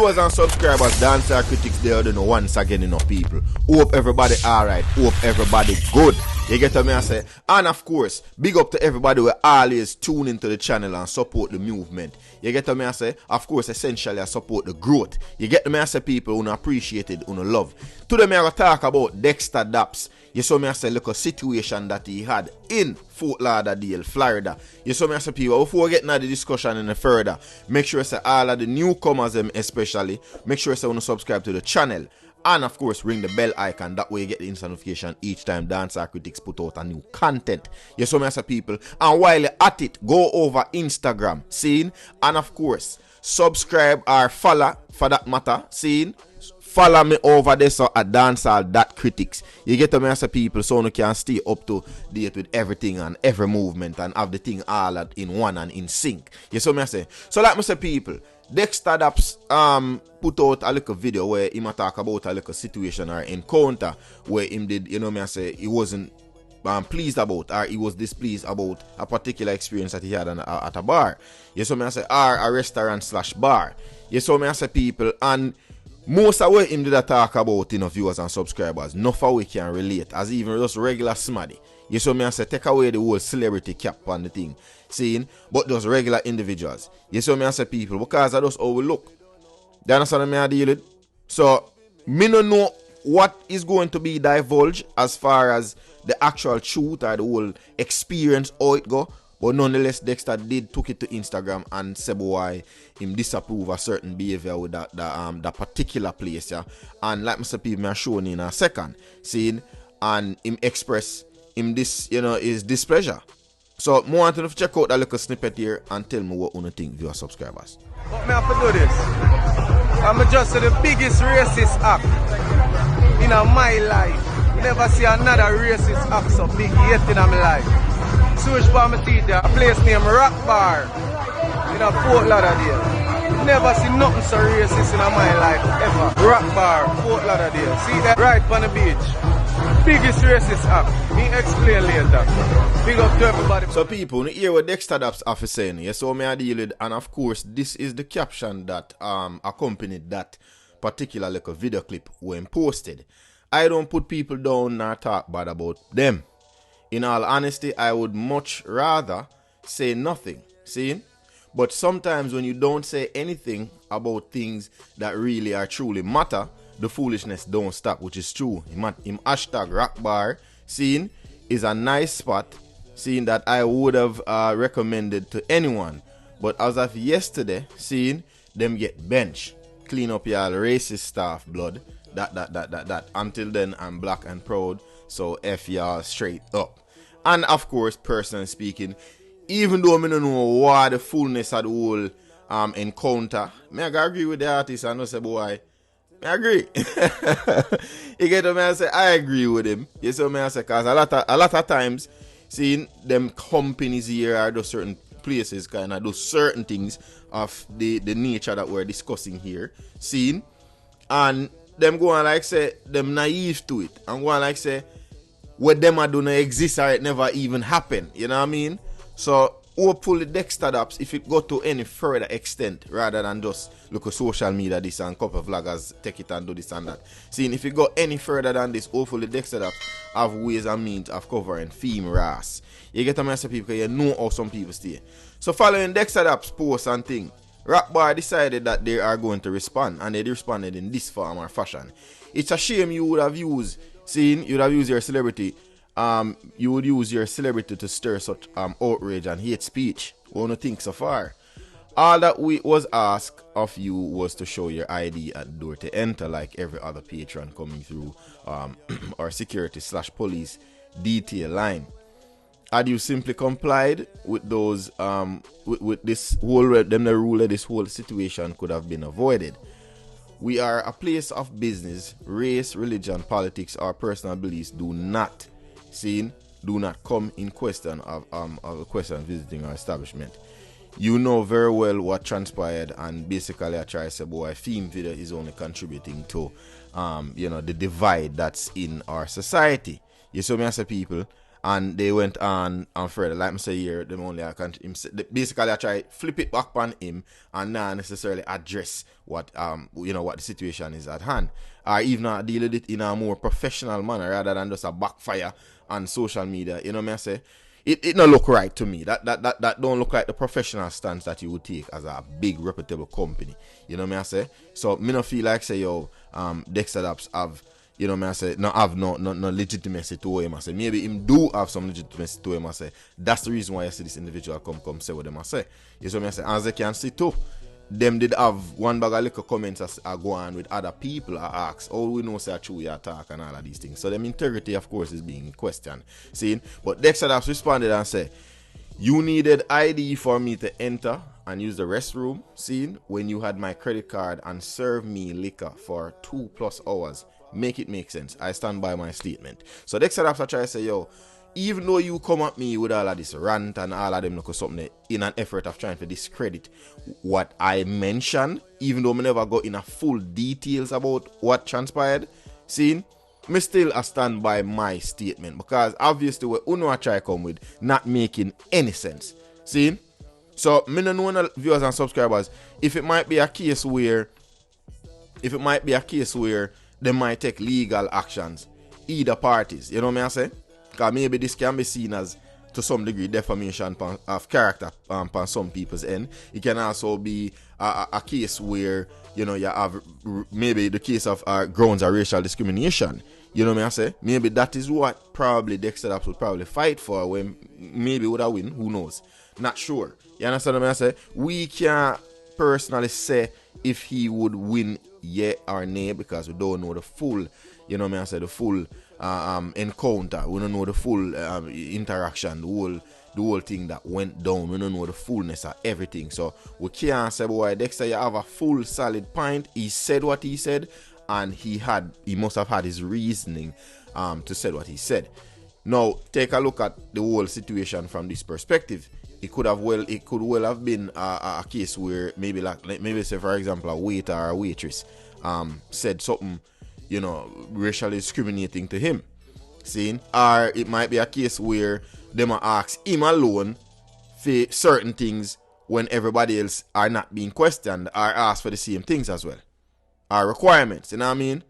viewers and subscribers, Dancehall Critics there, don't know once again enough people. Hope everybody alright, hope everybody good. You get what me I say? And of course, big up to everybody who always tune into the channel and support the movement. You get what me I say? Of course, essentially I support the growth. You get what me I say, people who appreciate it, who love. Today me I going to talk about DEXTA DAPS. You saw me I say, look, a situation that he had in Fort Lauderdale, Florida. You saw me I say, people, before we get into the discussion any further, make sure you say all of the newcomers especially, make sure you say you want to subscribe to the channel. And of course, ring the bell icon. That way you get the instant notification each time Dancehall Critics put out a new content. You saw me as a people. And while you're at it, go over Instagram, seeing, and of course, subscribe or follow for that matter, seeing. Follow me over there so at Dancehall.Critics. You get to me as a people so you can stay up to date with everything and every movement and have the thing all in one and in sync. You see me I say? So like me say, people, DEXTA DAPS put out a little video where he talk about a little situation or encounter where him did, you know me I say, he wasn't pleased about, or he was displeased about a particular experience that he had at a bar. You see me I say, or a restaurant / bar. You see me I say, people, and most of what him did talk about, you know, viewers and subscribers, enough of we can relate, as even just regular smaddy. You saw me I say, take away the whole celebrity cap on the thing, seeing, but those regular individuals. You saw me I say, people, because I just overlook. You understand me I deal with? So, me no know what is going to be divulged as far as the actual truth or the whole experience, how it go. But nonetheless, DEXTA did took it to Instagram and said why him disapprove a certain behavior with that particular place, yeah. And like Mr. P, me showing in a second, seeing, and him express him this, you know, his displeasure. So, I want to check out that little snippet here and tell me what you think, viewer subscribers. But me have to do this. I'm just the biggest racist act in my life. Never see another racist act so big yet in my life. Search for my teeth there, a place named Rock Bar in a Fort Lauderdale. Never see nothing so racist in my life ever. Rock Bar, Fort Lauderdale. See that? Right on the beach. Biggest racist act. Me explain later. Big up to everybody. So people, you hear what DEXTA DAPS have saying. Yes, so me I deal with, and of course this is the caption that accompanied that particular little video clip when posted. I don't put people down nor talk bad about them. In all honesty, I would much rather say nothing, see? But sometimes when you don't say anything about things that really are truly matter, the foolishness don't stop, which is true. Him hashtag rockbar, seeing, is a nice spot, seeing that I would have recommended to anyone. But as of yesterday, seeing, them get benched. Clean up y'all racist staff blood. That. Until then, I'm black and proud. So F y'all straight up. And of course, personally speaking, even though I don't know what the fullness of the whole encounter, I agree with the artist and I say, boy, I agree. You get what I say? I agree with him. You see what I say? Because a lot of times, seeing them companies here or those certain places kind of do certain things of the nature that we're discussing here, seeing, and them go and like say them naive to it and go and like say what them are don't exist or it never even happen. You know what I mean? So hopefully DEXTA DAPS, if it go to any further extent rather than just look at social media this and couple of vloggers take it and do this and that. Seeing if it go any further than this, hopefully DEXTA DAPS have ways and means of covering female race. You get a message people because you know how some people stay. So following DEXTA DAPS posts and thing, Rockbar decided that they are going to respond, and they responded in this form or fashion. It's a shame you would have used, your celebrity, you would use your celebrity to stir such outrage and hate speech. What do you think so far? All that was asked of you was to show your ID at the door to enter, like every other patron coming through our security / police detail line. Had you simply complied with those, with this whole, the rule of this whole situation could have been avoided. We are a place of business. Race, religion, politics, or personal beliefs do not come in question of a question visiting our establishment. You know very well what transpired, and basically I try to say, boy, theme video is only contributing to, the divide that's in our society. You see me as a people. And they went on further. Like I say here, them only basically I try flip it back on him and not necessarily address what what the situation is at hand. Or even deal with it in a more professional manner rather than just a backfire on social media. You know what I say? It don't look right to me. That don't look like the professional stance that you would take as a big reputable company. You know what I say? So me no feel like say DEXTA DAPS have have no legitimacy to him. I say maybe him do have some legitimacy to him. I say that's the reason why I see this individual come say what them I say. You see what I say? As they can see too, them did have one bag of little comments as are go on with other people are asked, oh, we know say true your attack and all of these things. So them integrity of course is being questioned. See? But DEXTA DAPS responded and said, you needed ID for me to enter and use the restroom, scene when you had my credit card and serve me liquor for 2+ hours. Make it make sense. I stand by my statement. So DEXTA DAPS I try to say, yo, even though you come at me with all of this rant and all of them look something in an effort of trying to discredit what I mentioned, even though I never got in a full details about what transpired, see, me still I stand by my statement because obviously what Uno I try come with not making any sense. See? So me no know viewers and subscribers if it might be a case where they might take legal actions, either parties. You know what I say? Because maybe this can be seen as, to some degree, defamation of character on some people's end. It can also be a case where, you have maybe the case of grounds of racial discrimination. You know what I say? Maybe that is what probably DEXTA DAPS would probably fight for when maybe would have win. Who knows? Not sure. You understand what I say? We can't personally say if he would win yeah or nay because we don't know the full, the full encounter. We don't know the full interaction, the whole thing that went down. We don't know the fullness of everything. So we can't say, boy, DEXTA, you have a full solid point. He said what he said, and he must have had his reasoning to say what he said. Now, take a look at the whole situation from this perspective. It could well have been a case where maybe say for example a waiter or a waitress said something, racially discriminating to him. See? Or it might be a case where them ask him alone for certain things when everybody else are not being questioned or asked for the same things as well. Or requirements, you know what I mean?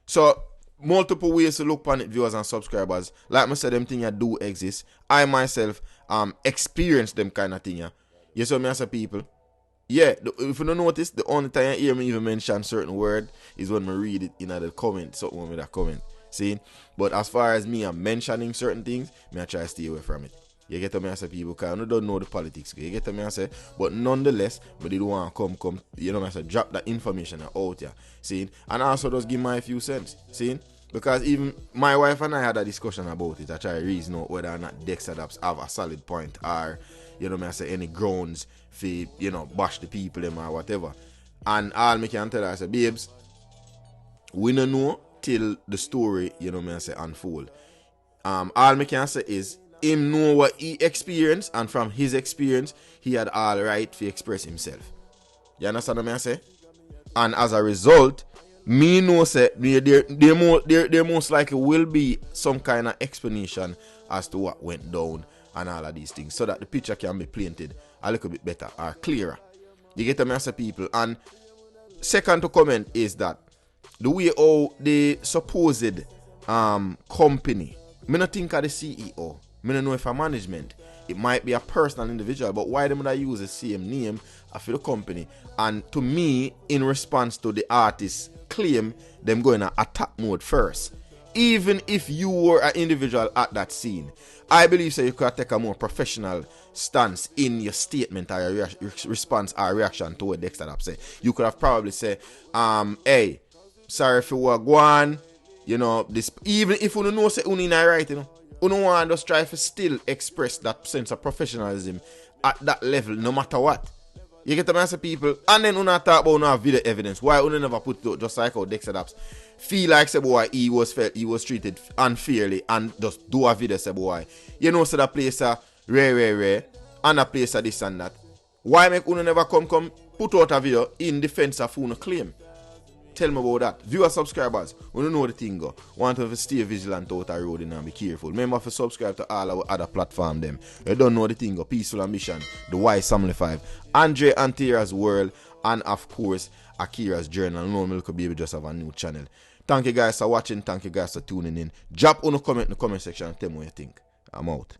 So multiple ways to look on it, viewers and subscribers. Like I said, them things do exist. I myself experience them kind of thing. Yeah. You see me as a people? Yeah, if you don't notice, the only time you hear me even mention certain word is when I read it in the comment, something with a comment. See? But as far as me, I'm mentioning certain things, I try to stay away from it. You get me as a people, because I don't know the politics. You get me as a, but nonetheless, but they don't want to come, I say, drop that information out here. See? And also just give my few cents. See? Because even my wife and I had a discussion about it. I try to reason out whether or not DEXTA DAPS have a solid point or, I say, any grounds for, bash the people them or whatever. And all me can tell her, I say, babes, we don't know till the story, I say, unfold. All me can say is, him know what he experienced, and from his experience, he had all right to express himself. You understand what I say? And as a result, me know say there most likely will be some kind of explanation as to what went down and all of these things, so that the picture can be painted a little bit better or clearer. You get me as a people. And second to comment is that the way how the supposed company, me not think of the CEO. I don't know if a management, it might be a personal individual, but why them would use the same name for the company? And to me, in response to the artist's claim, them going to attack mode first. Even if you were an individual at that scene, I believe so you could take a more professional stance in your statement or your response or reaction to what DEXTA DAPS say. You could have probably said, hey, sorry if you were going, this, even if you don't know say you in right, you don't want to just try to still express that sense of professionalism at that level, no matter what. You get the mass of people, and then you not talk about no video evidence. Why you never put it, just like how DEXTA DAPS feel like say boy he was treated unfairly and just do a video say boy. So that place are rare, and a place are this and that. Why make you never come put out a video in defense of who no claim? tell me about that. Viewer subscribers, we don't know the thing go. Want to stay vigilant out the road and be careful. Remember to subscribe to all our other platforms them. You don't know the thing go. Peaceful Ambition, The Wise Family 5, Andre&Tiera's World, and of course, Akira's Journal. No Milk Baby just have a new channel. Thank you guys for watching. Thank you guys for tuning in. Drop on a comment in the comment section and tell me what you think. I'm out.